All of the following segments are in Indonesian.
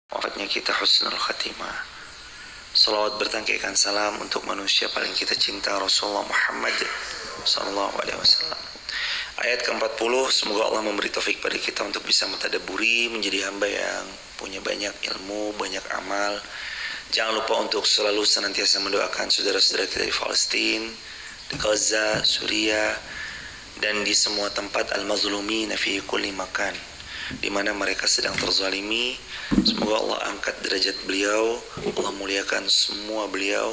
wafatnya kita husnul khatimah. Salawat bertangkaikan salam untuk manusia paling kita cinta, Rasulullah Muhammad sallallahu alaihi wasallam. Ayat ke-40, semoga Allah memberi taufik pada kita untuk bisa mentadabburi, menjadi hamba yang punya banyak ilmu, banyak amal. Jangan lupa untuk selalu senantiasa mendoakan saudara-saudara kita di Palestina, di Gaza, Suriah, dan di semua tempat al-mazlumin fi kulli makan, di mana mereka sedang terzalimi. Semoga Allah angkat derajat beliau, Allah muliakan semua beliau,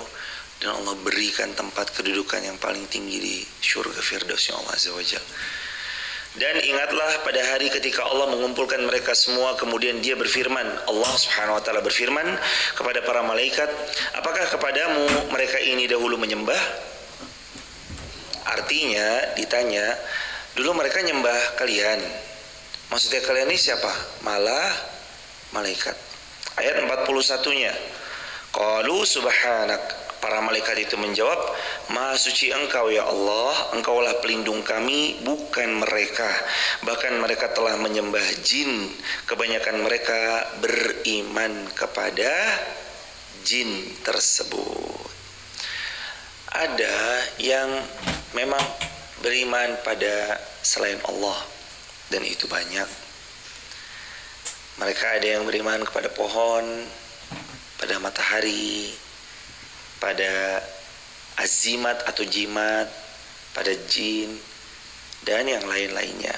dan Allah berikan tempat kedudukan yang paling tinggi di syurga firdausnya Allah Azza wa Jalla. Dan ingatlah pada hari ketika Allah mengumpulkan mereka semua, kemudian Dia berfirman, Allah Subhanahu wa taala berfirman kepada para malaikat, apakah kepadamu mereka ini dahulu menyembah? Artinya ditanya, dulu mereka nyembah kalian. Maksudnya kalian ini siapa? Malah malaikat. Ayat 41-nya. Qalu subhanak. Para malaikat itu menjawab, Maha suci Engkau ya Allah, Engkaulah pelindung kami, bukan mereka. Bahkan mereka telah menyembah jin. Kebanyakan mereka beriman kepada jin tersebut. Ada yang memang beriman pada selain Allah, dan itu banyak. Mereka ada yang beriman kepada pohon, pada matahari, pada azimat atau jimat, pada jin, dan yang lain-lainnya.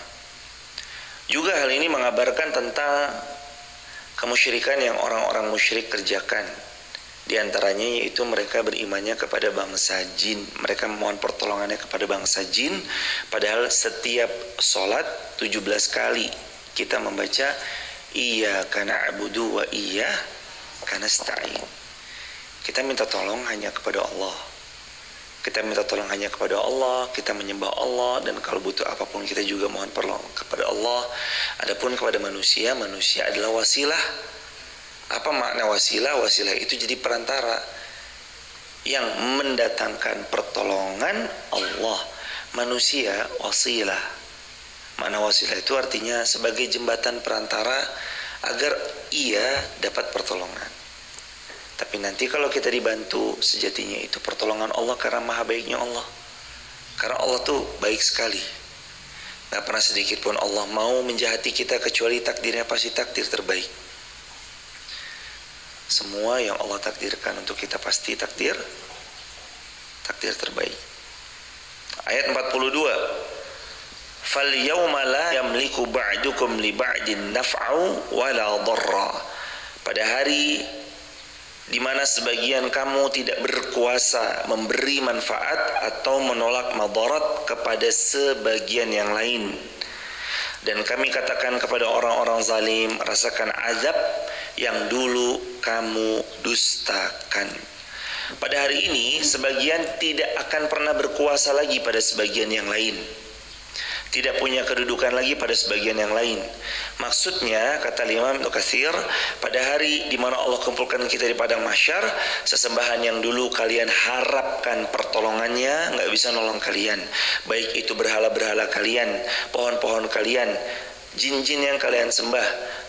Juga hal ini mengabarkan tentang kemusyrikan yang orang-orang musyrik kerjakan. Di antaranya yaitu mereka berimannya kepada bangsa jin. Mereka memohon pertolongannya kepada bangsa jin, padahal setiap sholat 17 kali kita membaca iyyaka na'budu wa iyyaka nasta'in. Kita minta tolong hanya kepada Allah. Kita minta tolong hanya kepada Allah, kita menyembah Allah, dan kalau butuh apapun kita juga mohon pertolongan kepada Allah. Adapun kepada manusia, manusia adalah wasilah. Apa makna wasilah? Wasilah itu jadi perantara yang mendatangkan pertolongan Allah. Manusia wasilah. Makna wasilah itu artinya sebagai jembatan perantara agar ia dapat pertolongan. Tapi nanti kalau kita dibantu, sejatinya itu pertolongan Allah karena maha baiknya Allah. Karena Allah tuh baik sekali. Gak pernah sedikit pun Allah mau menjahati kita, kecuali takdirnya pasti takdir terbaik. Semua yang Allah takdirkan untuk kita pasti takdir terbaik. Ayat 42. Fal yawma la yamliku ba'dukum li ba'din naf'u wala dharra. Pada hari di mana sebagian kamu tidak berkuasa memberi manfaat atau menolak madarat kepada sebagian yang lain. Dan kami katakan kepada orang-orang zalim, rasakan azab yang dulu kamu dustakan. Pada hari ini, sebagian tidak akan pernah berkuasa lagi pada sebagian yang lain. Tidak punya kedudukan lagi pada sebagian yang lain. Maksudnya, kata Imam Ibnu Katsir, pada hari di mana Allah kumpulkan kita di padang mahsyar, sesembahan yang dulu kalian harapkan pertolongannya nggak bisa nolong kalian. Baik itu berhala-berhala kalian, pohon-pohon kalian, jin-jin yang kalian sembah,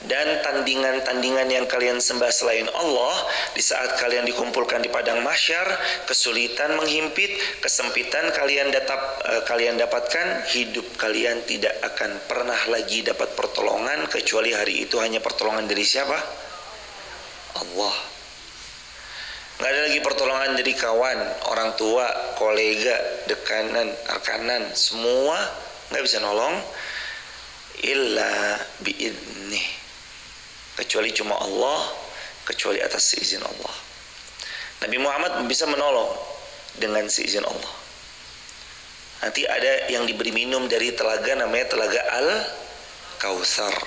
dan tandingan-tandingan yang kalian sembah selain Allah. Di saat kalian dikumpulkan di padang mahsyar, kesulitan menghimpit, kesempitan kalian dapatkan, hidup kalian tidak akan pernah lagi dapat pertolongan, kecuali hari itu hanya pertolongan dari siapa? Allah. Nggak ada lagi pertolongan dari kawan, orang tua, kolega, dekanan, arkanan, semua nggak bisa nolong illa bi'idnih, kecuali cuma Allah, kecuali atas seizin Allah. Nabi Muhammad bisa menolong dengan seizin Allah. Nanti ada yang diberi minum dari telaga, namanya telaga Al-Kautsar.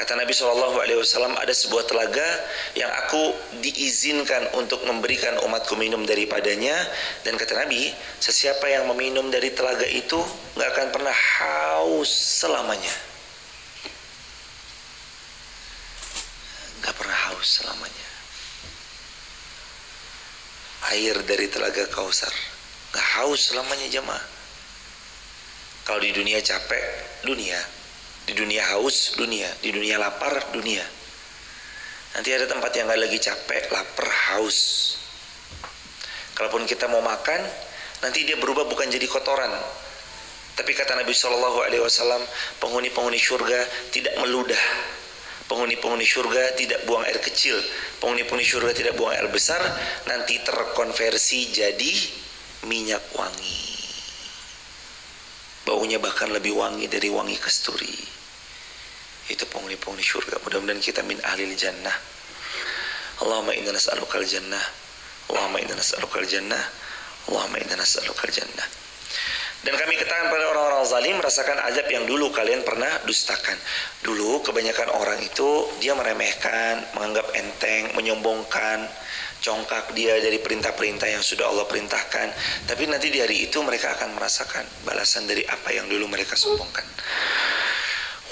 Kata Nabi SAW, ada sebuah telaga yang aku diizinkan untuk memberikan umatku minum daripadanya. Dan kata Nabi, sesiapa yang meminum dari telaga itu gak akan pernah haus selamanya. Gak pernah haus selamanya. Air dari telaga Kautsar gak haus selamanya jemaah. Kalau di dunia capek, dunia. Di dunia haus, dunia. Di dunia lapar, dunia. Nanti ada tempat yang nggak lagi capek, lapar, haus. Kalaupun kita mau makan, nanti dia berubah bukan jadi kotoran. Tapi kata Nabi SAW, penghuni-penghuni surga tidak meludah. Penghuni-penghuni surga tidak buang air kecil. Penghuni-penghuni surga tidak buang air besar. Nanti terkonversi jadi minyak wangi. Baunya bahkan lebih wangi dari wangi kasturi. Itu penghuni-penghuni surga. Mudah-mudahan kita min ahlil jannah. Allahumma inna nas'alukal jannah. Allahumma inna nas'alukal jannah. Allahumma inna nas'alukal jannah. Dan kami katakan pada orang-orang zalim, merasakan azab yang dulu kalian pernah dustakan. Dulu kebanyakan orang itu dia meremehkan, menganggap enteng, menyombongkan, congkak dia dari perintah-perintah yang sudah Allah perintahkan. Tapi nanti di hari itu mereka akan merasakan balasan dari apa yang dulu mereka sombongkan.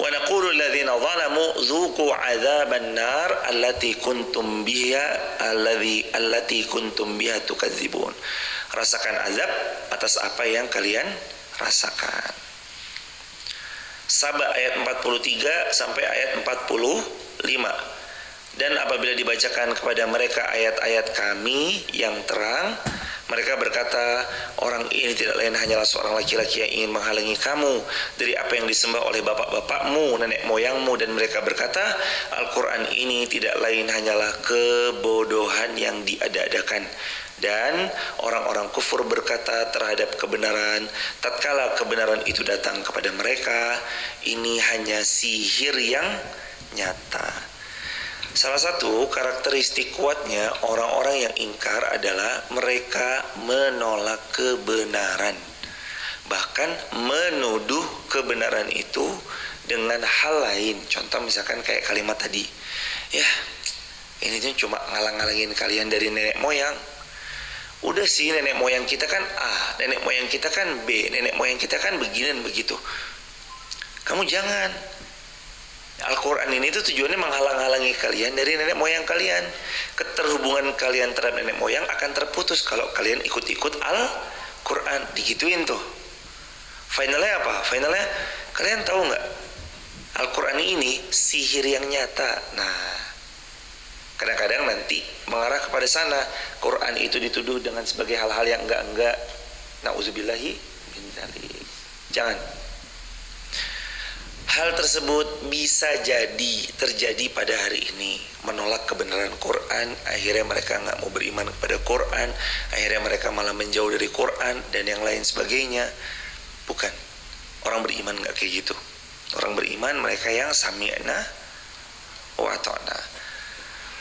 Wa naqulu alladhina zalamu dzuqu 'adzaban nar allati kuntum biha allati kuntum biha tukadzibun. Rasakan azab atas apa yang kalian rasakan. Saba ayat 43 sampai ayat 45. Dan apabila dibacakan kepada mereka ayat-ayat kami yang terang, mereka berkata, orang ini tidak lain hanyalah seorang laki-laki yang ingin menghalangi kamu dari apa yang disembah oleh bapak-bapakmu, nenek moyangmu. Dan mereka berkata, Al-Quran ini tidak lain hanyalah kebodohan yang diada-adakan. Dan orang-orang kufur berkata terhadap kebenaran, tatkala kebenaran itu datang kepada mereka, ini hanya sihir yang nyata. Salah satu karakteristik kuatnya orang-orang yang ingkar adalah mereka menolak kebenaran. Bahkan menuduh kebenaran itu dengan hal lain. Contoh misalkan kayak kalimat tadi, ya ini tuh cuma ngalang-ngalangin kalian dari nenek moyang. Udah sih, nenek moyang kita kan A, nenek moyang kita kan B, nenek moyang kita kan begini dan begitu. Kamu jangan. Al-Quran ini tuh tujuannya menghalang-halangi kalian dari nenek moyang kalian. Keterhubungan kalian terhadap nenek moyang akan terputus kalau kalian ikut-ikut Al-Quran. Digituin tuh. Finalnya apa? Finalnya kalian tahu nggak? Al-Quran ini sihir yang nyata. Nah, kadang-kadang nanti mengarah kepada sana. Quran itu dituduh dengan sebagai hal-hal yang enggak. Nauzubillahi min dzalik. Jangan. Hal tersebut bisa jadi terjadi pada hari ini. Menolak kebenaran Quran, akhirnya mereka nggak mau beriman kepada Quran, akhirnya mereka malah menjauh dari Quran dan yang lain sebagainya. Bukan. Orang beriman nggak kayak gitu. Orang beriman mereka yang sami'na wa ata'na.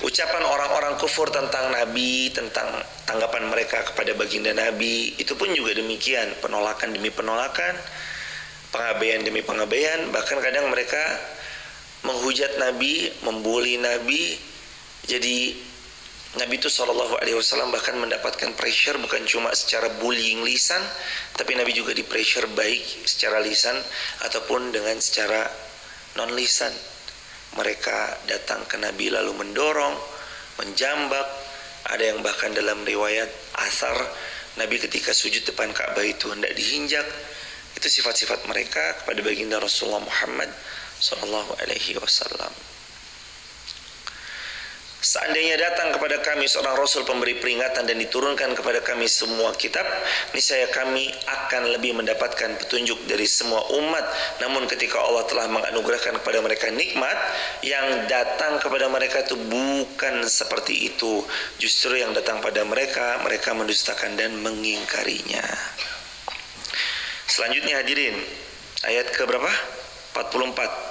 Ucapan orang-orang kufur tentang Nabi, tentang tanggapan mereka kepada baginda Nabi, itu pun juga demikian. Penolakan demi penolakan, pengabaian demi pengabaian. Bahkan kadang mereka menghujat Nabi, membuli Nabi. Jadi Nabi itu SAW bahkan mendapatkan pressure bukan cuma secara bullying lisan, tapi Nabi juga di pressure baik secara lisan ataupun dengan secara non lisan. Mereka datang ke Nabi lalu mendorong, menjambak. Ada yang bahkan dalam riwayat asar, Nabi ketika sujud depan Ka'bah itu hendak diinjak. Itu sifat-sifat mereka kepada baginda Rasulullah Muhammad SAW. Seandainya datang kepada kami seorang Rasul pemberi peringatan dan diturunkan kepada kami semua kitab, niscaya kami akan lebih mendapatkan petunjuk dari semua umat. Namun ketika Allah telah menganugerahkan kepada mereka nikmat, yang datang kepada mereka itu bukan seperti itu. Justru yang datang pada mereka, mereka mendustakan dan mengingkarinya. Selanjutnya hadirin, ayat ke berapa? 44.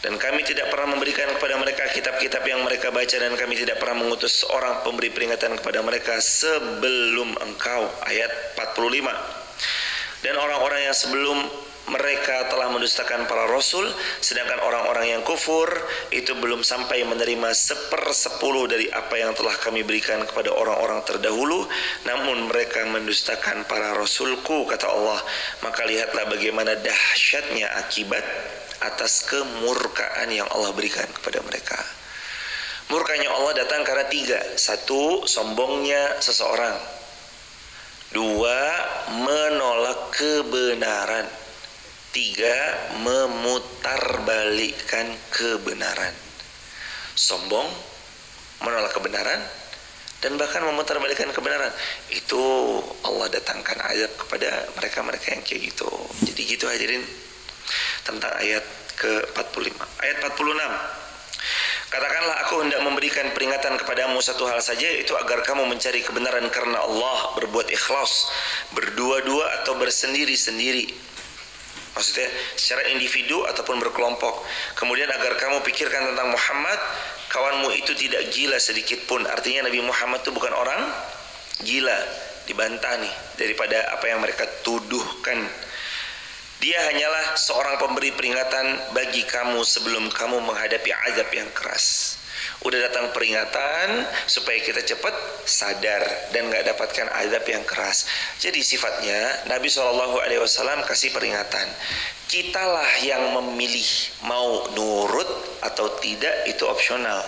Dan kami tidak pernah memberikan kepada mereka kitab-kitab yang mereka baca, dan kami tidak pernah mengutus seorang pemberi peringatan kepada mereka sebelum engkau. Ayat 45. Dan orang-orang yang sebelum mereka telah mendustakan para rasul, sedangkan orang-orang yang kufur itu belum sampai menerima 1/10 dari apa yang telah kami berikan kepada orang-orang terdahulu, namun mereka mendustakan para rasulku, kata Allah. Maka lihatlah bagaimana dahsyatnya akibat atas kemurkaan yang Allah berikan kepada mereka. Murkanya Allah datang karena 3. 1, sombongnya seseorang. 2, menolak kebenaran. 3, memutarbalikkan kebenaran. Sombong, menolak kebenaran dan bahkan memutarbalikkan kebenaran. Itu Allah datangkan azab kepada mereka-mereka yang kayak gitu. Jadi gitu hadirin tentang ayat ke-45. Ayat 46. Katakanlah, aku hendak memberikan peringatan kepadamu satu hal saja, yaitu agar kamu mencari kebenaran karena Allah, berbuat ikhlas, berdua-dua atau bersendiri-sendiri. Maksudnya secara individu ataupun berkelompok. Kemudian agar kamu pikirkan tentang Muhammad, kawanmu itu tidak gila sedikit pun. Artinya Nabi Muhammad itu bukan orang gila. Dibantah nih daripada apa yang mereka tuduhkan. Dia hanyalah seorang pemberi peringatan bagi kamu sebelum kamu menghadapi azab yang keras. Udah datang peringatan supaya kita cepat sadar dan gak dapatkan azab yang keras. Jadi sifatnya Nabi SAW kasih peringatan. Kitalah yang memilih mau nurut atau tidak, itu opsional.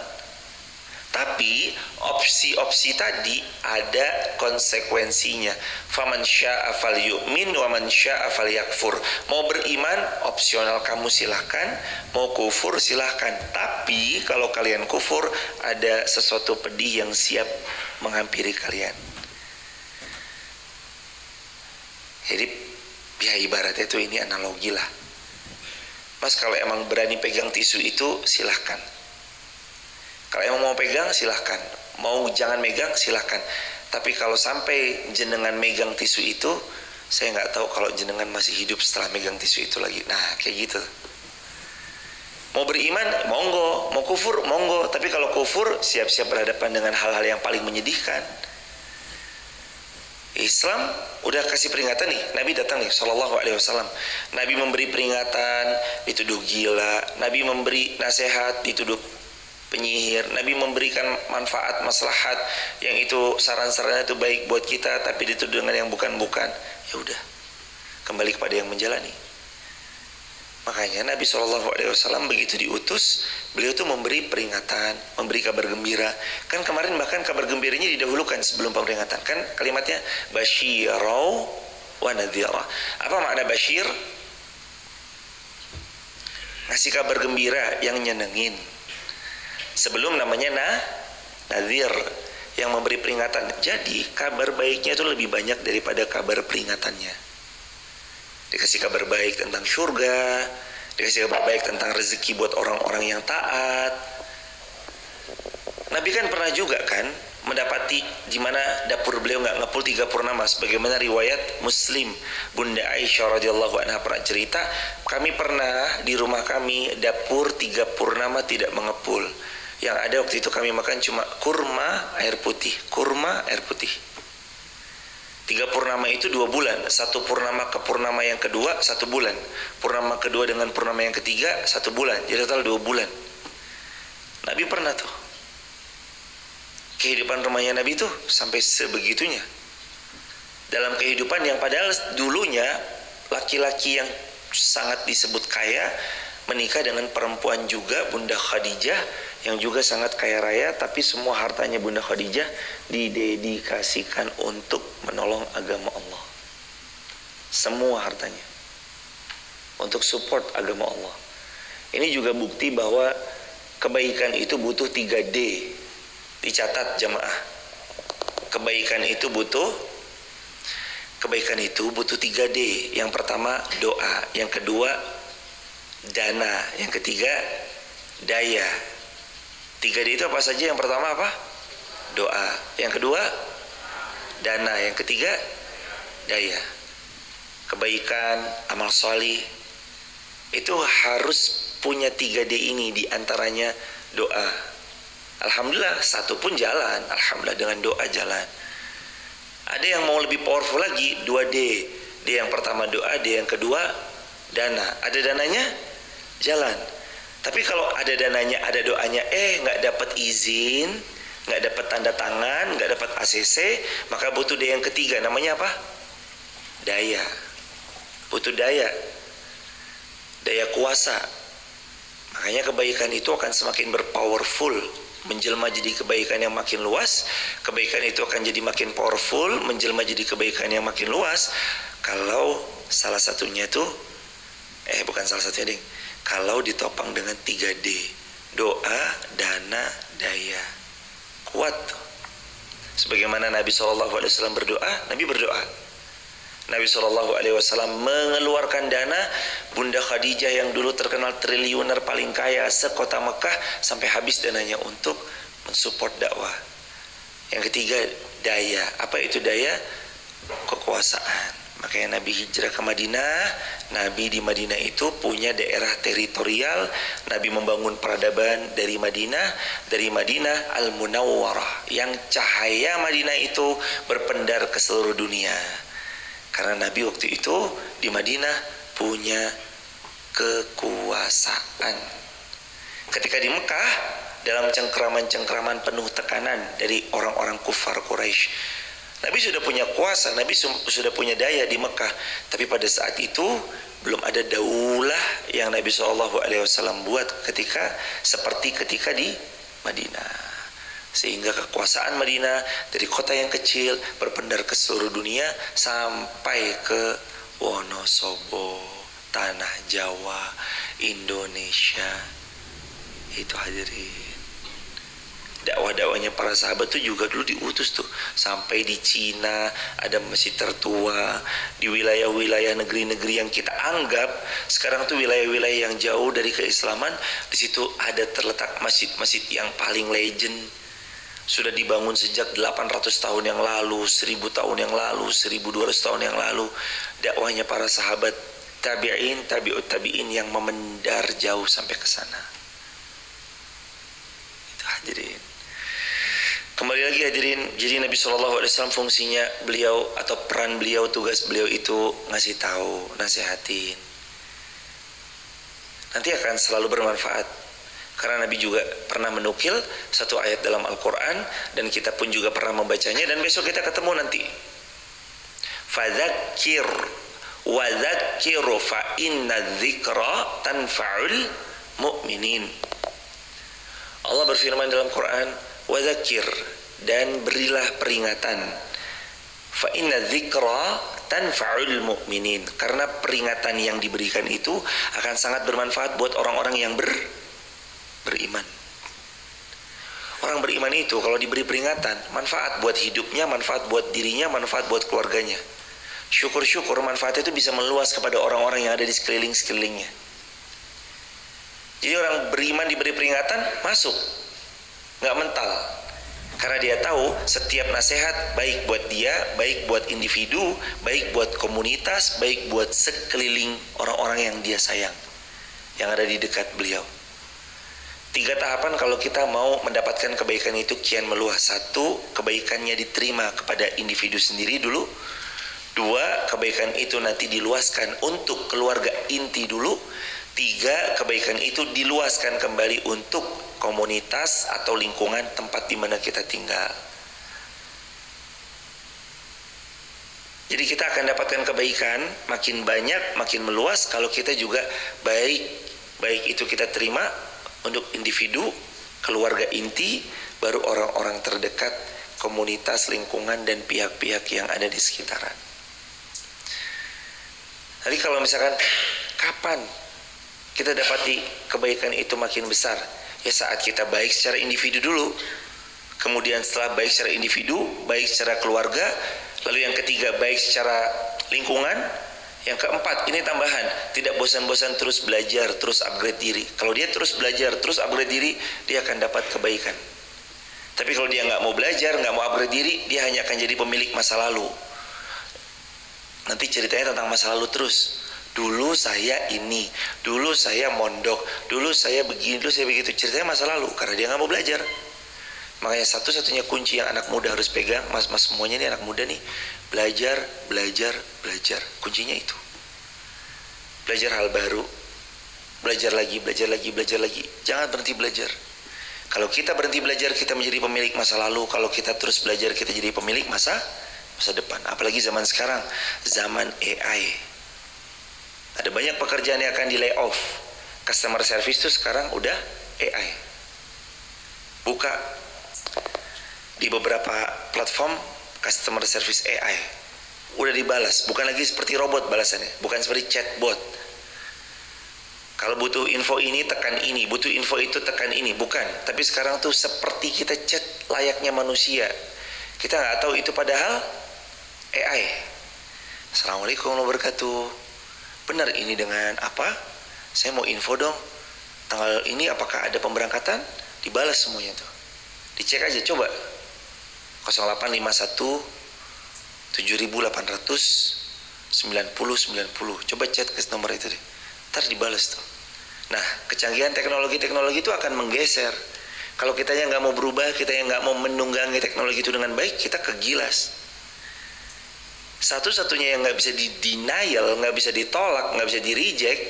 Tapi opsi-opsi tadi ada konsekuensinya. Faman syaa'a falyu'min wa man syaa'a falyakfur. Mau beriman opsional, kamu silahkan. Mau kufur silahkan. Tapi kalau kalian kufur, ada sesuatu pedih yang siap menghampiri kalian. Jadi ya ibaratnya itu ini analogi lah. Mas kalau emang berani pegang tisu itu silahkan. Kalau emang mau pegang silahkan, mau jangan megang silahkan. Tapi kalau sampai jenengan megang tisu itu, saya nggak tahu kalau jenengan masih hidup setelah megang tisu itu lagi. Nah kayak gitu. Mau beriman monggo, mau kufur monggo. Tapi kalau kufur siap-siap berhadapan dengan hal-hal yang paling menyedihkan. Islam udah kasih peringatan nih. Nabi datang nih SAW. Nabi memberi peringatan, dituduh gila. Nabi memberi nasihat, dituduh penyihir. Nabi memberikan manfaat, maslahat yang itu saran-sarannya itu baik buat kita, tapi dituduh dengan yang bukan-bukan. Ya udah, kembali kepada yang menjalani. Makanya Nabi SAW begitu diutus, beliau tuh memberi peringatan, memberi kabar gembira. Kan kemarin bahkan kabar gembiranya didahulukan sebelum peringatan. Kan kalimatnya basyirau wa nadhira. Apa makna basyir? Ngasih kabar gembira yang nyenengin. Sebelum namanya nadhir, yang memberi peringatan. Jadi kabar baiknya itu lebih banyak daripada kabar peringatannya. Dikasih kabar baik tentang surga, dikasih kabar baik tentang rezeki buat orang-orang yang taat. Nabi kan pernah juga kan mendapati di mana dapur beliau nggak ngepul 3 purnama, sebagaimana riwayat Muslim. Bunda Aisyah radhiyallahu anha pernah cerita, kami pernah di rumah kami dapur 3 purnama tidak mengepul. Yang ada waktu itu kami makan cuma kurma air putih. 3 purnama itu 2 bulan. 1 purnama ke purnama yang kedua 1 bulan. Purnama kedua dengan purnama yang ketiga 1 bulan. Jadi total 2 bulan. Nabi pernah tuh. Kehidupan rumahnya Nabi tuh sampai sebegitunya. Dalam kehidupan yang padahal dulunya laki-laki yang sangat disebut kaya menikah dengan perempuan juga, Bunda Khadijah, yang juga sangat kaya raya, tapi semua hartanya Bunda Khadijah didedikasikan untuk menolong agama Allah. Semua hartanya untuk support agama Allah. Ini juga bukti bahwa kebaikan itu butuh 3D. Dicatat jamaah. Kebaikan itu butuh 3D. Yang pertama doa, yang kedua dana, yang ketiga daya. 3D itu apa saja? Yang pertama apa? Doa. Yang kedua dana. Yang ketiga daya. Kebaikan, amal solih itu harus punya 3D ini. Diantaranya doa. Alhamdulillah 1 pun jalan. Alhamdulillah dengan doa jalan. Ada yang mau lebih powerful lagi, 2D. D yang pertama doa, D yang kedua dana. Ada dananya jalan. Tapi kalau ada dananya, ada doanya, nggak dapat izin, nggak dapat tanda tangan, nggak dapat ACC, maka butuh D yang ketiga. Namanya apa? Daya. Butuh daya. Daya kuasa. Makanya kebaikan itu akan semakin berpowerful, menjelma jadi kebaikan yang makin luas. Kebaikan itu akan jadi makin powerful, menjelma jadi kebaikan yang makin luas. Kalau salah satunya tuh, bukan salah satunya ding. Kalau ditopang dengan 3D, doa, dana, daya. Kuat. Sebagaimana Nabi SAW berdoa, Nabi berdoa. Nabi SAW mengeluarkan dana. Bunda Khadijah yang dulu terkenal triliuner paling kaya sekota Mekah, sampai habis dananya untuk mensupport dakwah. Yang ketiga, daya. Apa itu daya? Kekuasaan. Makanya Nabi hijrah ke Madinah. Nabi di Madinah itu punya daerah teritorial. Nabi membangun peradaban dari Madinah. Dari Madinah Al-Munawwarah, yang cahaya Madinah itu berpendar ke seluruh dunia. Karena Nabi waktu itu di Madinah punya kekuasaan. Ketika di Mekah, dalam cengkraman-cengkraman penuh tekanan dari orang-orang kufar Quraisy, Nabi sudah punya kuasa, Nabi sudah punya daya di Mekah. Tapi pada saat itu belum ada daulah yang Nabi SAW buat seperti ketika di Madinah. Sehingga kekuasaan Madinah dari kota yang kecil berpendar ke seluruh dunia sampai ke Wonosobo, tanah Jawa, Indonesia. Itu hadirin. Dakwah-dakwahnya para sahabat tuh juga dulu diutus tuh sampai di Cina, ada masjid tertua, di wilayah-wilayah negeri-negeri yang kita anggap sekarang tuh wilayah-wilayah yang jauh dari keislaman. Di situ ada terletak masjid-masjid yang paling legend, sudah dibangun sejak 800 tahun yang lalu, 1000 tahun yang lalu, 1200 tahun yang lalu. Dakwahnya para sahabat, tabi'in, tabi'ut tabi'in yang memendar jauh sampai ke sana. Itu hadirin. Kembali lagi hadirin, jadi Nabi SAW fungsinya beliau atau peran beliau, tugas beliau itu ngasih tahu, nasihatin. Nanti akan selalu bermanfaat. Karena Nabi juga pernah menukil satu ayat dalam Al-Quran, dan kita pun juga pernah membacanya, dan besok kita ketemu nanti. Fadzakir wa dzakiru fa inna dzikra tanfa'ul mu'minin. Allah berfirman dalam Quran, wa dzakir, dan berilah peringatan. Fa inna dzikra tanfa'ul mu'minin, karena peringatan yang diberikan itu akan sangat bermanfaat buat orang-orang yang beriman. Orang beriman itu kalau diberi peringatan, manfaat buat hidupnya, manfaat buat dirinya, manfaat buat keluarganya. Syukur-syukur manfaatnya itu bisa meluas kepada orang-orang yang ada di sekelilingnya. Jadi orang beriman diberi peringatan, masuk, nggak mental. Karena dia tahu setiap nasihat baik buat dia, baik buat individu, baik buat komunitas, baik buat sekeliling orang-orang yang dia sayang, yang ada di dekat beliau. 3 tahapan kalau kita mau mendapatkan kebaikan itu kian meluas. 1, kebaikannya diterima kepada individu sendiri dulu. 2, kebaikan itu nanti diluaskan untuk keluarga inti dulu. 3, kebaikan itu diluaskan kembali untuk komunitas atau lingkungan tempat di mana kita tinggal. Jadi kita akan dapatkan kebaikan makin banyak, makin meluas kalau kita juga baik itu kita terima untuk individu, keluarga inti, baru orang-orang terdekat, komunitas, lingkungan, dan pihak-pihak yang ada di sekitaran. Jadi kalau misalkan kapan kita dapati kebaikan itu makin besar? Ya saat kita baik secara individu dulu, kemudian setelah baik secara individu, baik secara keluarga, lalu yang ketiga baik secara lingkungan, yang keempat ini tambahan, tidak bosan-bosan terus belajar, terus upgrade diri. Kalau dia terus belajar, terus upgrade diri, dia akan dapat kebaikan. Tapi kalau dia nggak mau belajar, nggak mau upgrade diri, dia hanya akan jadi pemilik masa lalu. Nanti ceritanya tentang masa lalu terus. Dulu saya ini, dulu saya mondok, dulu saya begini, dulu saya begitu. Ceritanya masa lalu, karena dia nggak mau belajar. Makanya satu-satunya kunci yang anak muda harus pegang, mas-mas semuanya nih anak muda nih, belajar, belajar, belajar. Kuncinya itu. Belajar hal baru, belajar lagi, belajar lagi, belajar lagi. Jangan berhenti belajar. Kalau kita berhenti belajar, kita menjadi pemilik masa lalu. Kalau kita terus belajar, kita jadi pemilik masa depan. Apalagi zaman sekarang, zaman AI. Ada banyak pekerjaan yang akan di lay off. Customer service itu sekarang udah AI. Buka di beberapa platform customer service AI, udah dibalas, bukan lagi seperti robot balasannya, bukan seperti chatbot. Kalau butuh info ini tekan ini, butuh info itu tekan ini, bukan. Tapi sekarang tuh seperti kita chat layaknya manusia. Kita nggak tahu itu padahal AI. Assalamualaikum warahmatullahi wabarakatuh. Benar ini dengan apa? Saya mau info dong. Tanggal ini apakah ada pemberangkatan? Dibalas semuanya tuh. Dicek aja coba. 0851 7800 9090. Coba chat ke nomor itu deh. Ntar dibalas tuh. Nah, kecanggihan teknologi itu akan menggeser. Kalau kitanya nggak mau berubah, kita yang nggak mau menunggangi teknologi itu dengan baik, kita kegilas. Satu-satunya yang nggak bisa di denial, nggak bisa ditolak, nggak bisa di reject,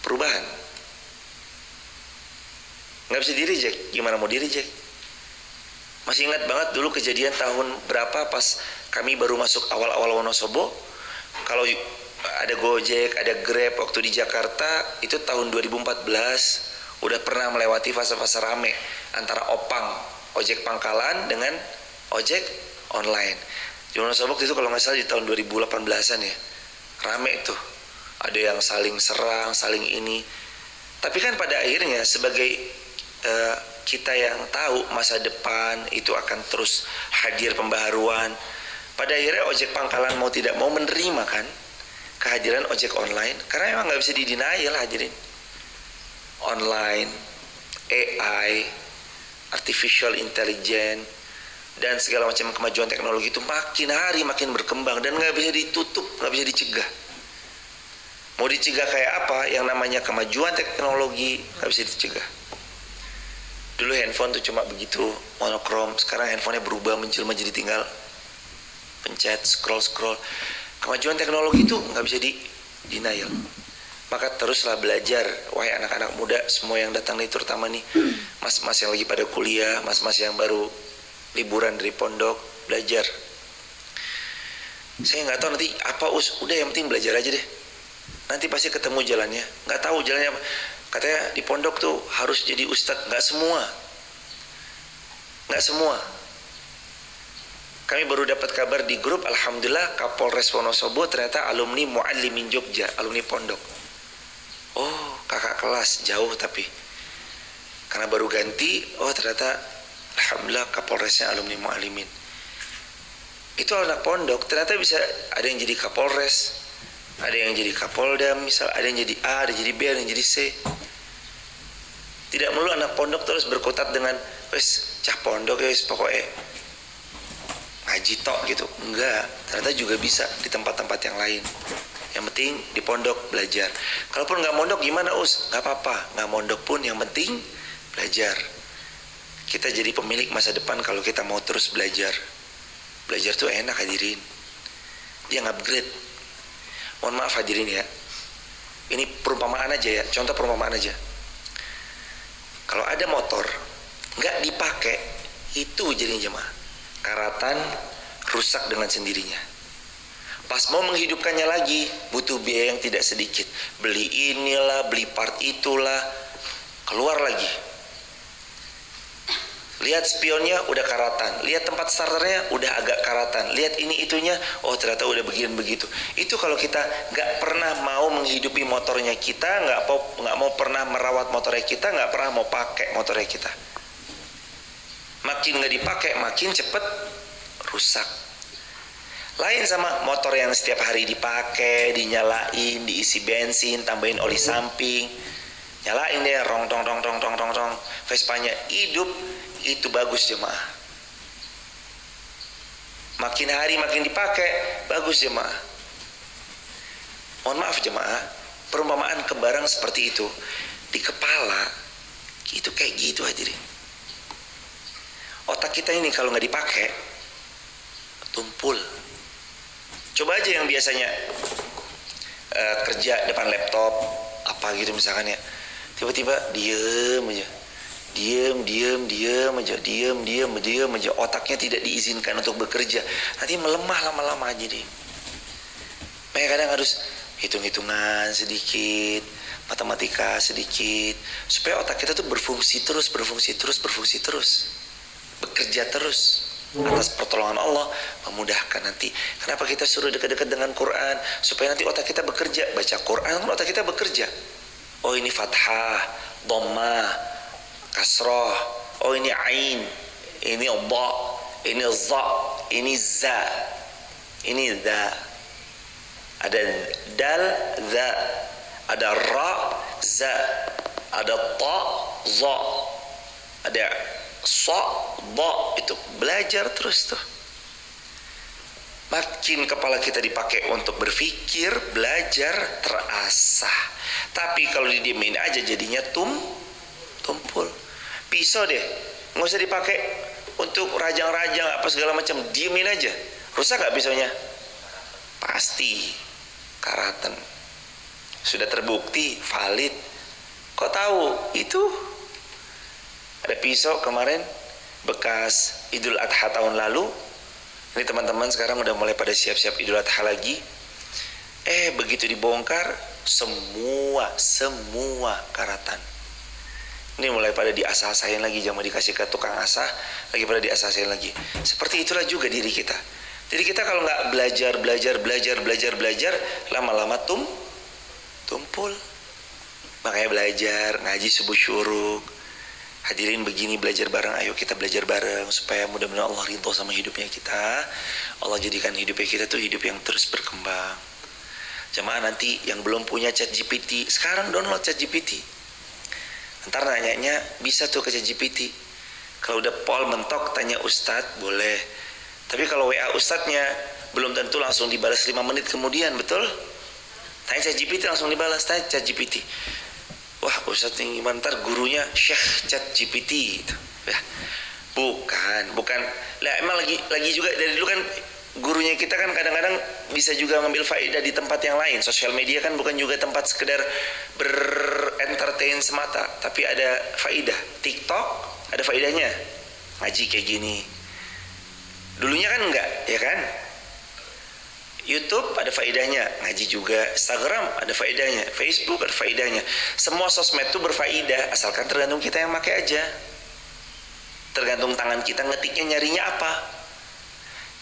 perubahan. Nggak bisa di reject. Gimana mau di reject? Masih ingat banget dulu kejadian tahun berapa pas kami baru masuk awal-awal Wonosobo. Kalau ada Gojek, ada Grab waktu di Jakarta, itu tahun 2014 udah pernah melewati fase-fase rame antara opang, ojek pangkalan dengan ojek online. Di Wonosobo itu kalau nggak salah di tahun 2018an ya, rame tuh. Ada yang saling serang, saling ini. Tapi kan pada akhirnya sebagai kita yang tahu masa depan itu akan terus hadir pembaharuan. Pada akhirnya ojek pangkalan mau tidak mau menerima kan kehadiran ojek online, karena emang nggak bisa di-denial hadirin. Online, AI, artificial intelligence, dan segala macam kemajuan teknologi itu makin hari makin berkembang dan nggak bisa ditutup, nggak bisa dicegah. Mau dicegah kayak apa? Yang namanya kemajuan teknologi nggak bisa dicegah. Dulu handphone tuh cuma begitu monokrom, sekarang handphonenya berubah menjelma jadi tinggal pencet, scroll. Kemajuan teknologi itu nggak bisa di-denial. Maka teruslah belajar, wahai anak-anak muda semua yang datang nih, terutama nih mas-mas yang lagi pada kuliah, mas-mas yang baru liburan dari pondok, belajar. Saya nggak tahu nanti apa udah yang penting belajar aja deh. Nanti pasti ketemu jalannya. Nggak tahu jalannya apa. Katanya di pondok tuh harus jadi ustadz. Nggak semua. Kami baru dapat kabar di grup, alhamdulillah Kapolres Wonosobo ternyata alumni Muallimin Jogja, alumni pondok. Oh, kakak kelas jauh tapi karena baru ganti, oh ternyata alhamdulillah Kapolresnya alumni Muallimin. Itu anak pondok ternyata bisa ada yang jadi Kapolres, ada yang jadi Kapolda, misal ada yang jadi A, ada yang jadi B, ada yang jadi C. Tidak melulu anak pondok terus berkutat dengan wes cah pondok ya wes pokoknya ngaji tok gitu. Enggak, ternyata juga bisa di tempat-tempat yang lain. Yang penting di pondok belajar. Kalaupun nggak mondok gimana nggak apa-apa, nggak mondok pun yang penting belajar. Kita jadi pemilik masa depan kalau kita mau terus belajar. Belajar tuh enak hadirin. Dia upgrade. Mohon maaf hadirin ya. Ini perumpamaan aja ya, contoh perumpamaan aja. Kalau ada motor nggak dipakai, itu jadinya jemaah karatan rusak dengan sendirinya. Pas mau menghidupkannya lagi butuh biaya yang tidak sedikit. Beli inilah, beli part itulah, keluar lagi. Lihat spionnya udah karatan, lihat tempat starternya udah agak karatan, lihat ini itunya, oh ternyata udah begini begitu. Itu kalau kita nggak pernah mau menghidupi motornya kita, nggak mau pernah merawat motornya kita, nggak pernah mau pakai motornya kita. Makin nggak dipakai, makin cepet rusak. Lain sama motor yang setiap hari dipakai, dinyalain, diisi bensin, tambahin oli samping, nyalain deh, rong tong. Vespanya hidup, itu bagus jemaah. Makin hari makin dipakai, bagus jemaah. Mohon maaf jemaah, perumpamaan kebarang seperti itu di kepala itu kayak gitu hadirin. Otak kita ini kalau nggak dipakai tumpul. Coba aja yang biasanya kerja depan laptop apa gitu misalkan ya, tiba-tiba diem aja, diem aja, otaknya tidak diizinkan untuk bekerja, nanti melemah lama-lama aja deh. Makanya kadang harus hitung-hitungan sedikit, matematika sedikit, supaya otak kita tuh berfungsi terus, bekerja terus atas pertolongan Allah, memudahkan nanti. Kenapa kita suruh dekat-dekat dengan Quran? Supaya nanti otak kita bekerja, baca Quran otak kita bekerja. Oh ini fathah, dhammah, kasrah. Oh ini ain, ini dha, ini za, ini za, ini dha. Ada dal, za, ada ra, za, ada ta, za, ada sa, dha. Itu belajar terus tuh. Makin kepala kita dipakai untuk berpikir, belajar, terasah. Tapi kalau didiemin aja jadinya tumpul. Pisau deh, nggak usah dipakai untuk rajang-rajang apa segala macam, diemin aja. Rusak gak pisaunya? Pasti karatan. Sudah terbukti valid. Kok tahu? Itu ada pisau kemarin bekas Idul Adha tahun lalu. Ini teman-teman sekarang udah mulai pada siap-siap Idul Adha lagi. Begitu dibongkar, semua karatan. Ini mulai pada diasah-asahin lagi, jangan dikasih ke tukang asah, lagi pada diasah-asahin lagi. Seperti itulah juga diri kita. Jadi kita kalau nggak belajar, lama-lama tumpul. Makanya belajar, ngaji subuh syuruk. Hadirin begini belajar bareng, ayo kita belajar bareng supaya mudah-mudahan Allah ridho sama hidupnya kita. Allah jadikan hidupnya kita tuh hidup yang terus berkembang. Jemaah nanti yang belum punya ChatGPT, sekarang download ChatGPT. Ntar nanyanya bisa tuh ke ChatGPT. Kalau udah pol mentok tanya Ustadz boleh. Tapi kalau WA Ustadznya belum tentu langsung dibalas 5 menit kemudian, betul? Tanya ChatGPT langsung dibalas, tanya ChatGPT. Wah Ustadz ini gimana, ntar gurunya Syekh ChatGPT gitu. Ya, bukan lah, emang lagi juga dari dulu kan gurunya kita kan kadang-kadang bisa juga ngambil faedah di tempat yang lain. Sosial media kan bukan juga tempat sekedar berentertain semata, tapi ada faedah. TikTok ada faedahnya, ngaji kayak gini. Dulunya kan enggak, ya kan? YouTube ada faedahnya, ngaji juga. Instagram ada faedahnya, Facebook ada faedahnya. Semua sosmed itu berfaedah, asalkan tergantung kita yang pakai aja. Tergantung tangan kita ngetiknya, nyarinya apa.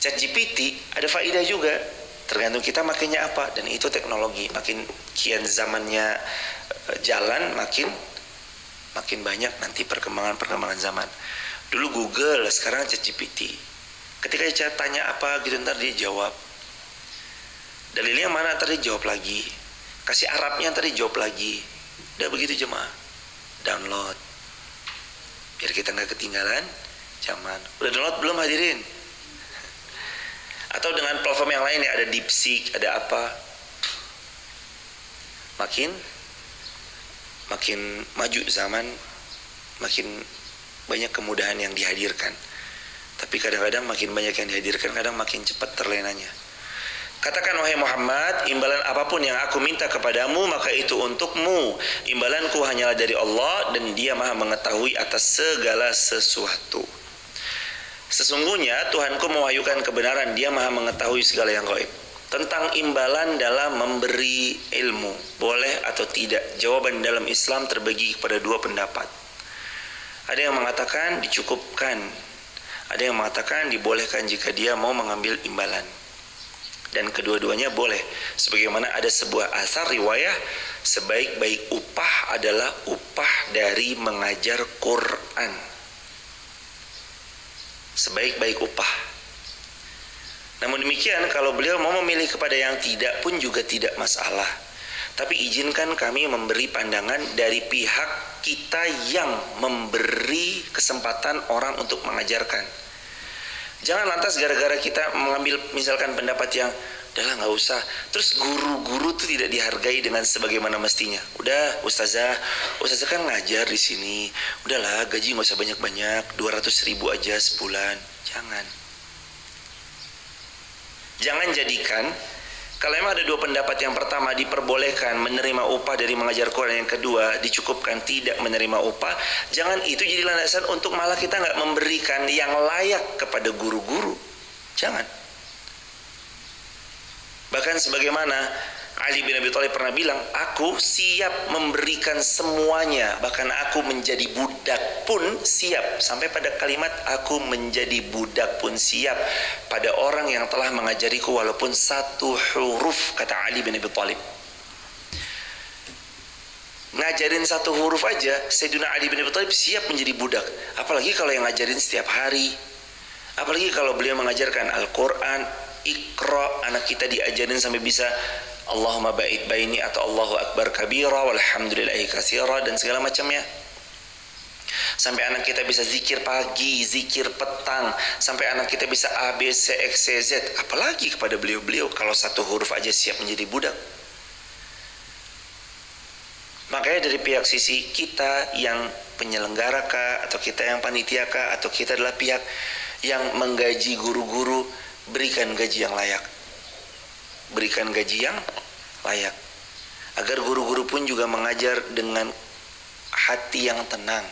ChatGPT ada faedah juga, tergantung kita makainya apa. Dan itu teknologi, makin kian zamannya jalan, makin banyak nanti perkembangan zaman. Dulu Google, sekarang ChatGPT. Ketika dia tanya apa gitu, ntar dia jawab. Dalilnya mana, ntar dia jawab lagi. Kasih Arabnya, ntar dia jawab lagi. Udah begitu jemaah. Download biar kita nggak ketinggalan zaman. Udah download belum hadirin? Atau dengan platform yang lain ya, ada DeepSeek, ada apa. Makin maju zaman, makin banyak kemudahan yang dihadirkan. Tapi kadang-kadang makin banyak yang dihadirkan, kadang makin cepat terlenanya. Katakan wahai Muhammad, imbalan apapun yang aku minta kepadamu maka itu untukmu. Imbalanku hanyalah dari Allah dan Dia Maha mengetahui atas segala sesuatu. Sesungguhnya Tuhanku mewahyukan kebenaran, Dia Maha mengetahui segala yang gaib. Tentang imbalan dalam memberi ilmu, boleh atau tidak? Jawaban dalam Islam terbagi kepada 2 pendapat. Ada yang mengatakan dicukupkan, ada yang mengatakan dibolehkan jika dia mau mengambil imbalan. Dan kedua-duanya boleh. Sebagaimana ada sebuah asar riwayah, sebaik-baik upah adalah upah dari mengajar Quran. Sebaik-baik upah. Namun demikian, kalau beliau mau memilih kepada yang tidak pun juga tidak masalah. Tapi izinkan kami memberi pandangan dari pihak kita yang memberi kesempatan orang untuk mengajarkan. Jangan lantas gara-gara kita mengambil misalkan pendapat yang udahlah nggak usah, terus guru-guru itu tidak dihargai dengan sebagaimana mestinya. Udah ustazah kan ngajar di sini, udahlah gaji nggak usah banyak-banyak, 200.000 aja sebulan. Jangan jadikan, kalau memang ada 2 pendapat, yang pertama diperbolehkan menerima upah dari mengajar Quran, yang kedua dicukupkan tidak menerima upah, jangan itu jadi landasan untuk malah kita nggak memberikan yang layak kepada guru-guru. Jangan. Bahkan sebagaimana Ali bin Abi Thalib pernah bilang, aku siap memberikan semuanya, bahkan aku menjadi budak pun siap. Sampai pada kalimat aku menjadi budak pun siap pada orang yang telah mengajariku walaupun 1 huruf, kata Ali bin Abi Thalib. ngajarin satu huruf aja Sayyidina Ali bin Abi Thalib siap menjadi budak. Apalagi kalau yang ngajarin setiap hari. Apalagi kalau beliau mengajarkan Al-Quran, Iqra, anak kita diajarin sampai bisa Allahumma ba'id baini atau Allahu Akbar kabira walhamdulillahi katsira dan segala macamnya. Sampai anak kita bisa zikir pagi, zikir petang, sampai anak kita bisa A, B, C, X, Y, Z. Apalagi kepada beliau-beliau kalau satu huruf aja siap menjadi budak. Makanya dari pihak sisi kita yang penyelenggara kah, atau kita yang panitia kah, atau kita adalah pihak yang menggaji guru-guru, berikan gaji yang layak. Berikan gaji yang layak. Agar guru-guru pun juga mengajar dengan hati yang tenang.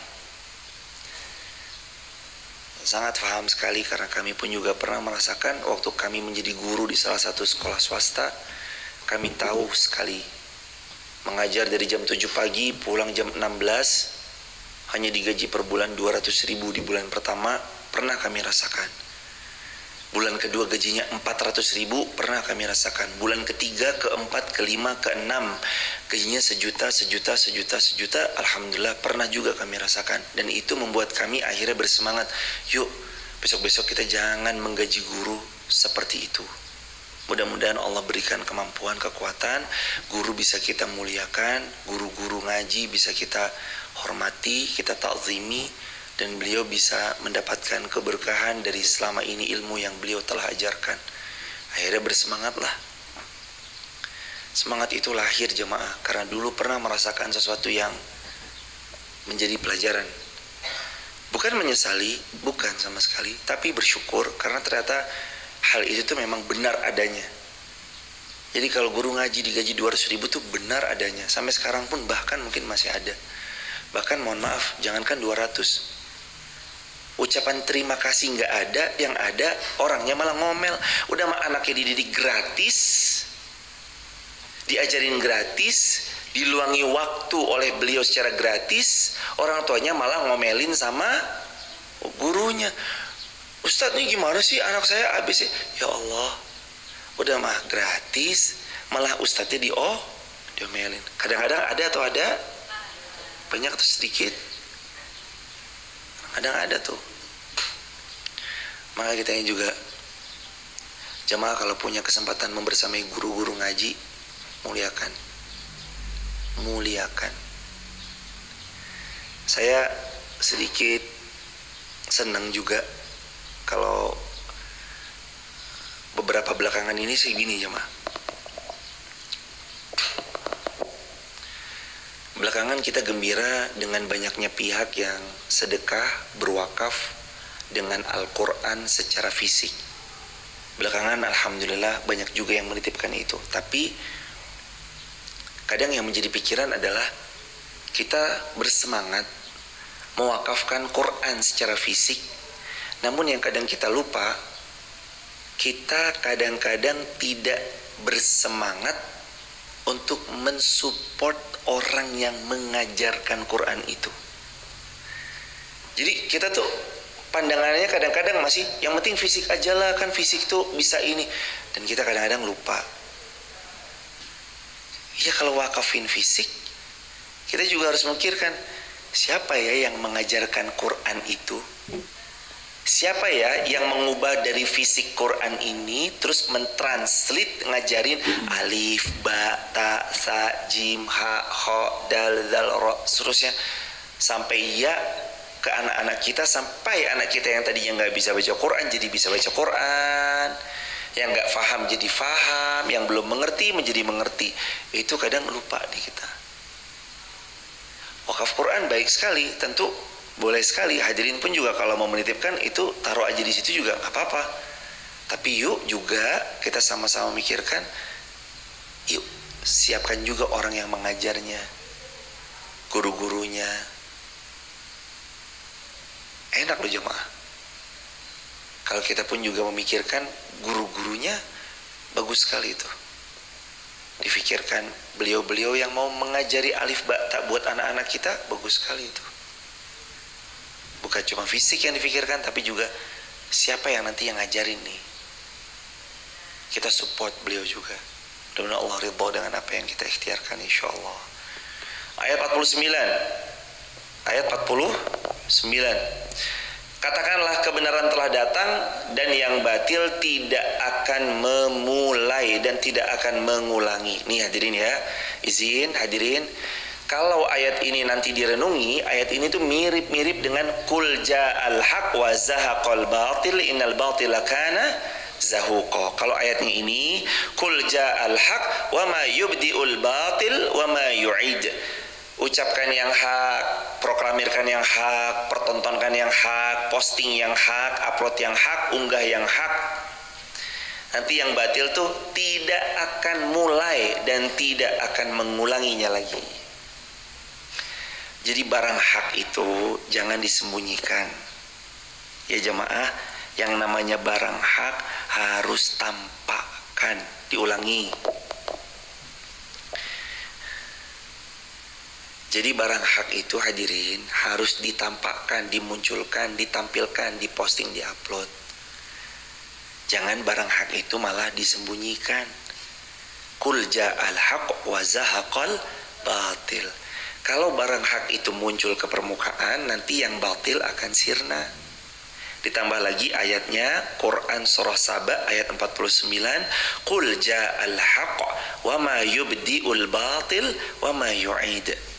Sangat paham sekali karena kami pun juga pernah merasakan waktu kami menjadi guru di salah satu sekolah swasta. Kami tahu sekali mengajar dari jam 7 pagi pulang jam 16, hanya digaji per bulan 200.000 di bulan pertama, pernah kami rasakan. Bulan kedua gajinya 400.000, pernah kami rasakan. Bulan ketiga, keempat, kelima, keenam gajinya sejuta. Alhamdulillah pernah juga kami rasakan. Dan itu membuat kami akhirnya bersemangat. Yuk besok-besok kita jangan menggaji guru seperti itu. Mudah-mudahan Allah berikan kemampuan, kekuatan, guru bisa kita muliakan, guru-guru ngaji bisa kita hormati, kita ta'zimi, dan beliau bisa mendapatkan keberkahan dari selama ini ilmu yang beliau telah ajarkan. Akhirnya bersemangatlah. Semangat itu lahir jemaah karena dulu pernah merasakan sesuatu yang menjadi pelajaran. Bukan menyesali, bukan sama sekali, tapi bersyukur karena ternyata hal itu tuh memang benar adanya. Jadi kalau guru ngaji digaji 200.000 tuh benar adanya. Sampai sekarang pun bahkan mungkin masih ada. Bahkan mohon maaf, jangankan 200. Ucapan terima kasih nggak ada, yang ada orangnya malah ngomel. Udah mah anaknya dididik gratis, diajarin gratis, diluangi waktu oleh beliau secara gratis, orang tuanya malah ngomelin sama gurunya. Ustadz ini gimana sih anak saya ABC? Ya Allah, udah mah gratis, malah ustadznya diomelin. Kadang-kadang ada atau ada, banyak atau sedikit, kadang ada tuh. Maka kita juga jemaah kalau punya kesempatan membersamai guru-guru ngaji, muliakan. Saya sedikit senang juga kalau beberapa belakangan ini sih gini jemaah. Belakangan kita gembira dengan banyaknya pihak yang sedekah, berwakaf dengan Al-Quran secara fisik. Belakangan alhamdulillah banyak juga yang menitipkan itu. Tapi kadang yang menjadi pikiran adalah kita bersemangat mewakafkan Quran secara fisik, namun yang kadang kita lupa, kita kadang-kadang tidak bersemangat untuk mensupport orang yang mengajarkan Quran itu. Jadi kita tuh pandangannya kadang-kadang masih yang penting fisik aja lah, kan fisik tuh bisa ini. Dan kita kadang-kadang lupa. Ya kalau wakafin fisik, kita juga harus memikirkan siapa ya yang mengajarkan Quran itu? Siapa ya yang mengubah dari fisik Quran ini terus mentranslate ngajarin alif, ba, ta, sa, jim, ha, kho, dal, zal, ro, seterusnya sampai ya ke anak-anak kita, sampai anak kita yang tadinya nggak bisa baca Quran jadi bisa baca Quran, yang nggak paham jadi paham, yang belum mengerti menjadi mengerti. Itu kadang lupa di kita. Wakaf Quran baik sekali, tentu boleh sekali. Hadirin pun juga kalau mau menitipkan itu taruh aja di situ juga nggak apa-apa. Tapi yuk juga kita sama-sama mikirkan, yuk siapkan juga orang yang mengajarnya, guru-gurunya. Enak loh jemaah. Kalau kita pun juga memikirkan guru-gurunya, bagus sekali itu. Difikirkan beliau-beliau yang mau mengajari alif ba ta buat anak-anak kita, bagus sekali itu. Bukan cuma fisik yang difikirkan, tapi juga siapa yang nanti yang ngajarin nih. Kita support beliau juga. Mudah-mudahan Allah ridha dengan apa yang kita ikhtiarkan, insyaallah. Ayat 49. Ayat 49. Katakanlah kebenaran telah datang dan yang batil tidak akan memulai dan tidak akan mengulangi. Nih hadirin ya, izin hadirin, kalau ayat ini nanti direnungi, ayat ini tuh mirip-mirip dengan Qul ja'al haq wa zahaqal batil innal batila kana zahuqa. Kalau ayatnya ini Qul ja'al haq wa ma yubdi'ul batil wa ma yu'id. Ucapkan yang hak, proklamirkan yang hak, pertontonkan yang hak, posting yang hak, upload yang hak, unggah yang hak. Nanti yang batil tuh tidak akan mulai dan tidak akan mengulanginya lagi. Jadi barang hak itu jangan disembunyikan. Ya jemaah, yang namanya barang hak harus tampakkan, diulangi. Jadi barang hak itu hadirin harus ditampakkan, dimunculkan, ditampilkan, diposting, diupload. Jangan barang hak itu malah disembunyikan. Qul ja'al haq wa zahaqal batil. Kalau barang hak itu muncul ke permukaan, nanti yang batil akan sirna. Ditambah lagi ayatnya, Quran surah Saba ayat 49, Qul ja'al haq wa ma yubdi'ul batil wa ma yu'id.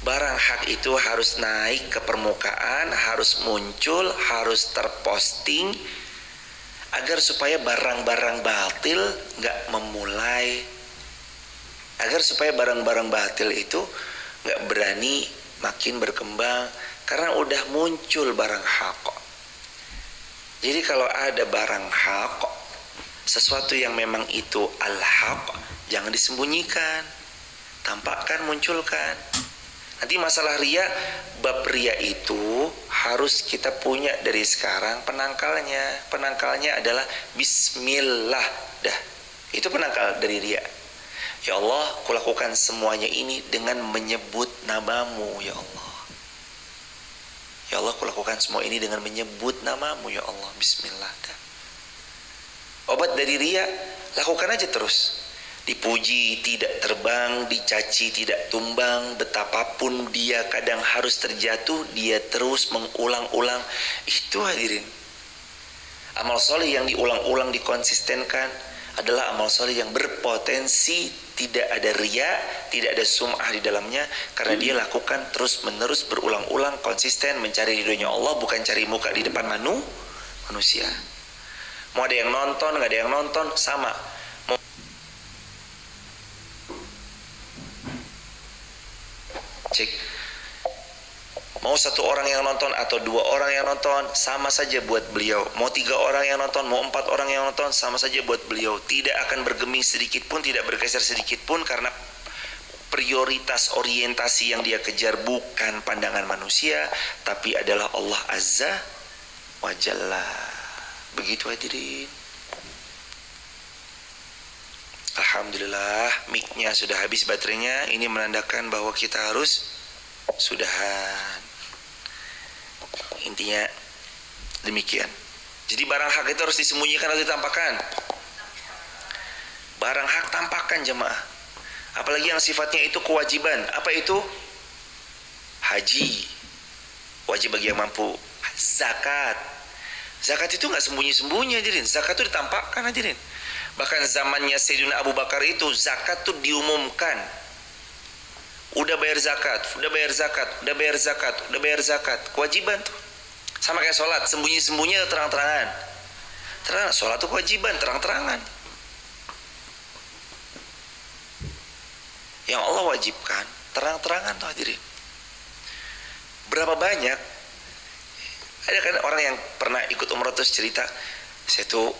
Barang hak itu harus naik ke permukaan, harus muncul, harus terposting, agar supaya barang-barang batil gak memulai, agar supaya barang-barang batil itu gak berani makin berkembang, karena udah muncul barang hak. Jadi kalau ada barang hak, sesuatu yang memang itu al-haq, jangan disembunyikan, tampakkan, munculkan. Nanti masalah ria, bab ria itu harus kita punya dari sekarang penangkalnya. Penangkalnya adalah Bismillah. Dah, itu penangkal dari ria. Ya Allah, kulakukan semuanya ini dengan menyebut namamu, ya Allah. Ya Allah, kulakukan semua ini dengan menyebut namamu, ya Allah. Bismillah. Dah. Obat dari ria, lakukan aja terus. Dipuji tidak terbang, dicaci tidak tumbang, betapapun dia kadang harus terjatuh, dia terus mengulang-ulang. Itu hadirin. Amal soleh yang diulang-ulang, dikonsistenkan adalah amal soleh yang berpotensi tidak ada ria, tidak ada sum'ah di dalamnya, karena dia lakukan terus menerus, berulang-ulang, konsisten mencari ridhonya Allah, bukan cari muka di depan manusia. Mau ada yang nonton, nggak ada yang nonton, sama. Cek, mau satu orang yang nonton atau dua orang yang nonton, sama saja buat beliau. Mau 3 orang yang nonton, mau 4 orang yang nonton, sama saja buat beliau. Tidak akan bergeming sedikit pun, tidak bergeser sedikit pun, karena prioritas orientasi yang dia kejar bukan pandangan manusia, tapi adalah Allah Azza wa Jalla. Begitu hadirin. Alhamdulillah, mic-nya sudah habis baterainya. Ini menandakan bahwa kita harus sudahan. Intinya demikian. Jadi barang hak itu harus disembunyikan atau ditampakkan? Barang hak tampakkan jemaah. Apalagi yang sifatnya itu kewajiban. Apa itu? Haji, wajib bagi yang mampu. Zakat. Zakat itu nggak sembunyi-sembunyi hadirin. Zakat itu ditampakkan hadirin. Bahkan zamannya Sayyidina Abu Bakar itu zakat tuh diumumkan. Udah bayar zakat, udah bayar zakat, udah bayar zakat, udah bayar zakat. Kewajiban tuh. Sama kayak sholat, sembunyi-sembunyi atau terang-terangan? Terang, sholat tuh kewajiban, terang-terangan. Yang Allah wajibkan, terang-terangan tuh hadirin. Berapa banyak? Ada kan orang yang pernah ikut umroh terus cerita, saya tuh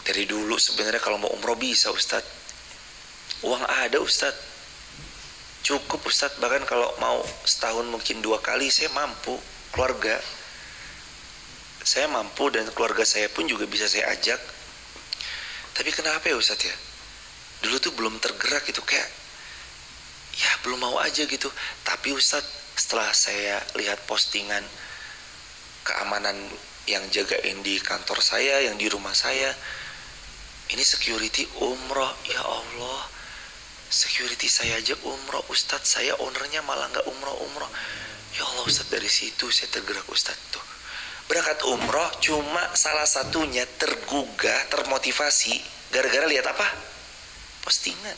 dari dulu sebenarnya kalau mau umroh bisa Ustadz, uang ada Ustadz, cukup Ustadz, bahkan kalau mau setahun mungkin 2 kali saya mampu, keluarga saya mampu dan keluarga saya pun juga bisa saya ajak. Tapi kenapa ya Ustadz ya, dulu tuh belum tergerak gitu, kayak ya belum mau aja gitu. Tapi Ustadz, setelah saya lihat postingan keamanan yang jagain di kantor saya, yang di rumah saya, ini security umroh, ya Allah, security saya aja umroh Ustadz, saya ownernya malah nggak umroh. Ya Allah Ustadz, dari situ saya tergerak Ustadz tuh. Berangkat umroh cuma salah satunya tergugah, termotivasi gara-gara lihat apa? Postingan.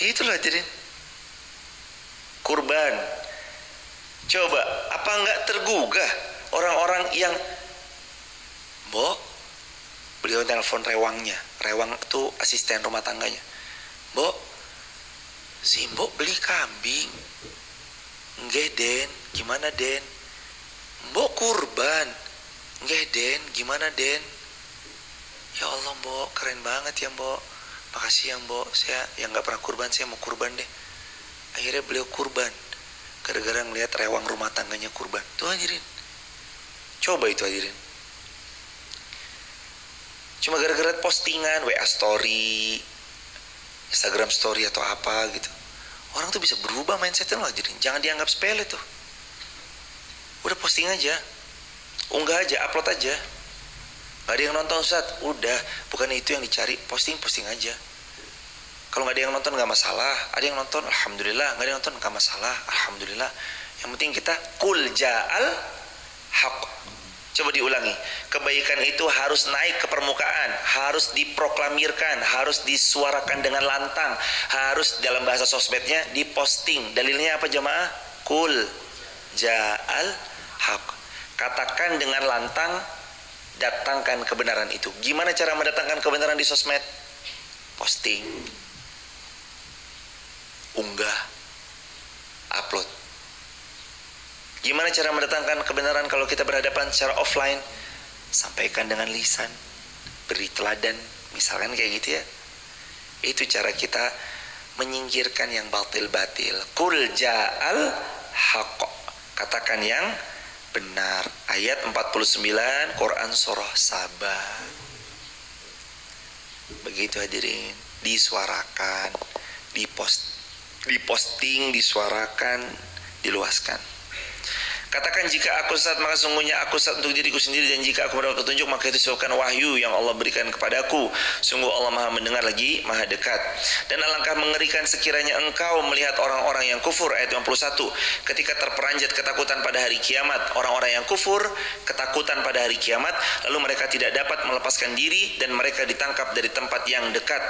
Itulah hadirin. Kurban. Coba, apa nggak tergugah orang-orang yang Mbok, beliau telepon rewangnya. Rewang itu asisten rumah tangganya. Mbok, si Mbok beli kambing. Nggih Den, gimana Den? Mbok kurban. Nggih Den, gimana Den? Ya Allah Mbok, keren banget ya Mbok. Makasih ya Mbok, saya yang nggak pernah kurban, saya mau kurban deh. Akhirnya beliau kurban gara-gara ngelihat rewang rumah tangganya kurban. Tuh hadirin, coba itu hadirin. Cuma gara-gara postingan, WA story, Instagram story atau apa gitu, orang tuh bisa berubah mindsetnya loh hadirin. Jangan dianggap sepele tuh. Udah posting aja, unggah aja, upload aja. Gak ada yang nonton Ustaz, udah, bukan itu yang dicari, posting aja. Kalau gak ada yang nonton gak masalah, ada yang nonton alhamdulillah, gak ada yang nonton gak masalah, alhamdulillah. Yang penting kita kul ja'al haq. Coba diulangi, kebaikan itu harus naik ke permukaan, harus diproklamirkan, harus disuarakan dengan lantang, harus dalam bahasa sosmednya diposting. Dalilnya apa jamaah? Kul ja'al haq. Katakan dengan lantang, datangkan kebenaran itu. Gimana cara mendatangkan kebenaran di sosmed? Posting, unggah, upload. Gimana cara mendatangkan kebenaran kalau kita berhadapan secara offline? Sampaikan dengan lisan, beri teladan, misalkan kayak gitu ya. Itu cara kita menyingkirkan yang batil-batil. Qul ja'al haqq. Katakan yang benar. Ayat 49 Quran surah Saba. Begitu hadirin, disuarakan, diposting, disuarakan, diluaskan. Katakan, jika aku sesat maka sungguhnya aku sesat untuk diriku sendiri, dan jika aku mendapat petunjuk maka itu disebabkan wahyu yang Allah berikan kepadaku. Sungguh Allah Maha mendengar lagi Maha dekat. Dan alangkah mengerikan sekiranya engkau melihat orang-orang yang kufur. Ayat 51, ketika terperanjat ketakutan pada hari kiamat. Orang-orang yang kufur ketakutan pada hari kiamat, lalu mereka tidak dapat melepaskan diri, dan mereka ditangkap dari tempat yang dekat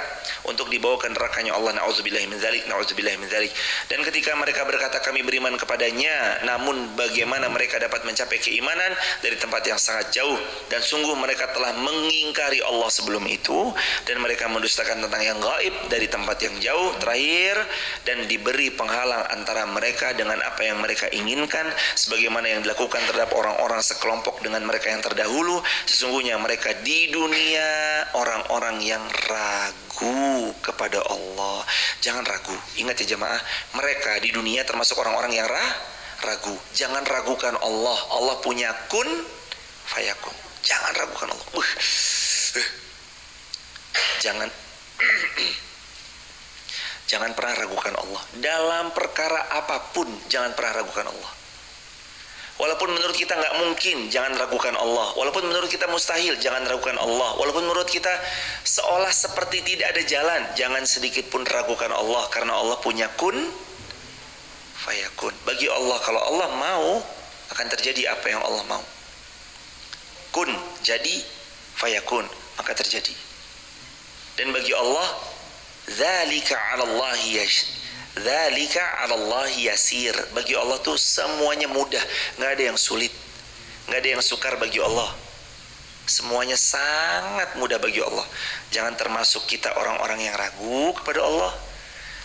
untuk dibawa ke nerakanya Allah. Na'udzubillahi min dzalik, na'udzubillahi min dzalik. Dan ketika mereka berkata kami beriman kepadanya, namun bagaimana mereka dapat mencapai keimanan dari tempat yang sangat jauh, dan sungguh mereka telah mengingkari Allah sebelum itu, dan mereka mendustakan tentang yang gaib dari tempat yang jauh. Terakhir, dan diberi penghalang antara mereka dengan apa yang mereka inginkan, sebagaimana yang dilakukan terhadap orang-orang sekelompok dengan mereka yang terdahulu. Sesungguhnya mereka di dunia orang-orang yang ragu kepada Allah. Jangan ragu, ingat ya jamaah, mereka di dunia termasuk orang-orang yang ragu. Jangan ragukan Allah. Allah punya kun fayakun. Jangan ragukan Allah. Jangan pernah ragukan Allah dalam perkara apapun. Jangan pernah ragukan Allah. Walaupun menurut kita nggak mungkin, jangan ragukan Allah. Walaupun menurut kita mustahil, jangan ragukan Allah. Walaupun menurut kita seolah seperti tidak ada jalan, jangan sedikit pun ragukan Allah, karena Allah punya kun fayakun. Bagi Allah, kalau Allah mau, akan terjadi apa yang Allah mau. Kun, jadi, fayakun, maka terjadi. Dan bagi Allah, dzalika 'alallahi yasir. Bagi Allah tuh semuanya mudah, nggak ada yang sulit, nggak ada yang sukar bagi Allah. Semuanya sangat mudah bagi Allah. Jangan termasuk kita orang-orang yang ragu kepada Allah.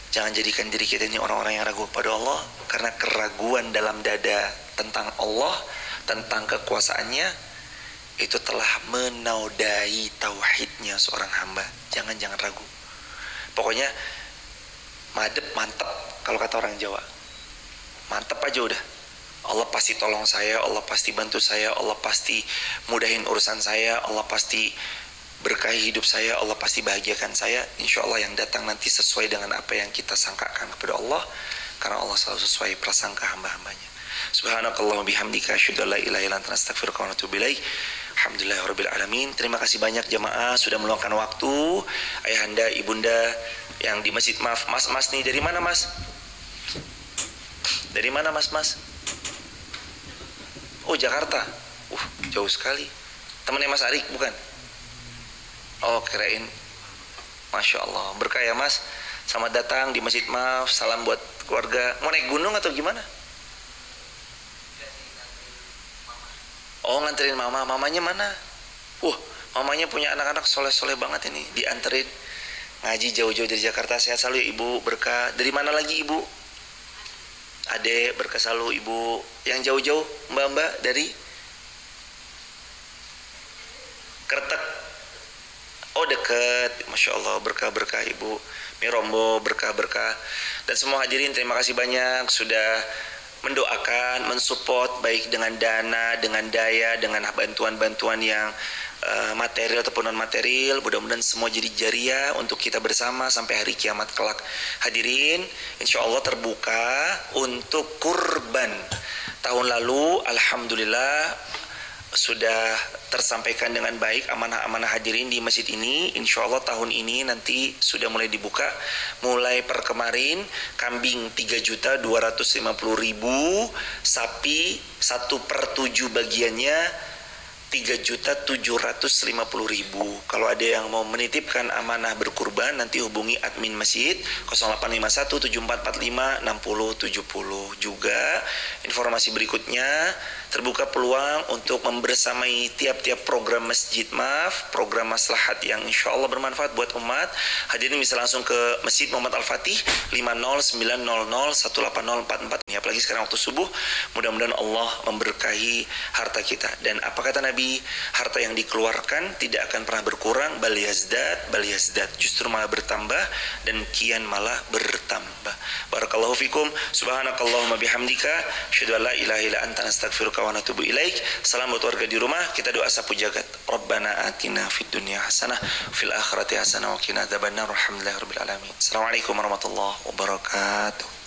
Jangan jadikan diri kita ini orang-orang yang ragu kepada Allah, karena keraguan dalam dada tentang Allah, tentang kekuasaannya, itu telah menodai tauhidnya seorang hamba. Jangan ragu. Pokoknya madep, mantep, kalau kata orang Jawa. Mantep aja udah. Allah pasti tolong saya, Allah pasti bantu saya, Allah pasti mudahin urusan saya, Allah pasti berkahi hidup saya, Allah pasti bahagiakan saya. Insya Allah yang datang nanti sesuai dengan apa yang kita sangkakan kepada Allah, karena Allah selalu sesuai prasangka hamba-hambanya. Subhanakallahumma bihamdika asyhadu an la ilaha illa anta astaghfiruka wa atubu ilaik. Alhamdulillahirabbil alamin. Terima kasih banyak jamaah sudah meluangkan waktu. Ayahanda, ibunda yang di masjid. Maaf, Mas nih dari mana, Mas? Dari mana, Mas? Oh, Jakarta. Jauh sekali. Temannya Mas Arik bukan? Oh, kirain. Masya Allah, berkah ya Mas. Selamat datang di Masjid Maaf. Salam buat keluarga. Mau naik gunung atau gimana? Oh, nganterin mama. Mamanya mana? Mamanya punya anak-anak soleh-soleh banget ini. Dianterin ngaji jauh-jauh dari Jakarta. Sehat selalu ya Ibu, berkah. Dari mana lagi Ibu? Adek, berkah selalu Ibu. Yang jauh-jauh Mbak-mbak dari Kertek. Oh, deket. Masya Allah, berkah-berkah Ibu. Mirombo, berkah-berkah. Dan semua hadirin, terima kasih banyak sudah mendoakan, mensupport baik dengan dana, dengan daya, dengan bantuan-bantuan yang material ataupun non material. Mudah-mudahan semua jadi jariah untuk kita bersama sampai hari kiamat kelak. Hadirin, insya Allah terbuka untuk kurban. Tahun lalu alhamdulillah sudah tersampaikan dengan baik amanah-amanah hadirin di masjid ini. Insya Allah tahun ini nanti sudah mulai dibuka. Mulai per kemarin kambing 3.250.000, sapi 1/7 bagiannya 3.750.000. Kalau ada yang mau menitipkan amanah berkurban, nanti hubungi admin masjid 085174456070. Juga informasi berikutnya, terbuka peluang untuk membersamai tiap-tiap program Masjid Maaf, program maslahat yang insya Allah bermanfaat buat umat. Hadirin bisa langsung ke Masjid Muhammad Al-Fatih 50900180044. Apalagi sekarang waktu subuh, mudah-mudahan Allah memberkahi harta kita. Dan apa kata Nabi, harta yang dikeluarkan tidak akan pernah berkurang, bal yazdad, justru malah bertambah, dan kian malah bertambah. Barakallahu fikum. Subhanakallahumma bihamdika asyhadu an la ilaha illa anta astaghfiruka wa atubu ilaik. Salam buat warga di rumah. Kita doa sapu jagat. Rabbana atina fid dunya hasanah fil akhirati hasanah wa qina adzabannar. Alhamdulillahirabbil alamin. Assalamualaikum warahmatullahi wabarakatuh.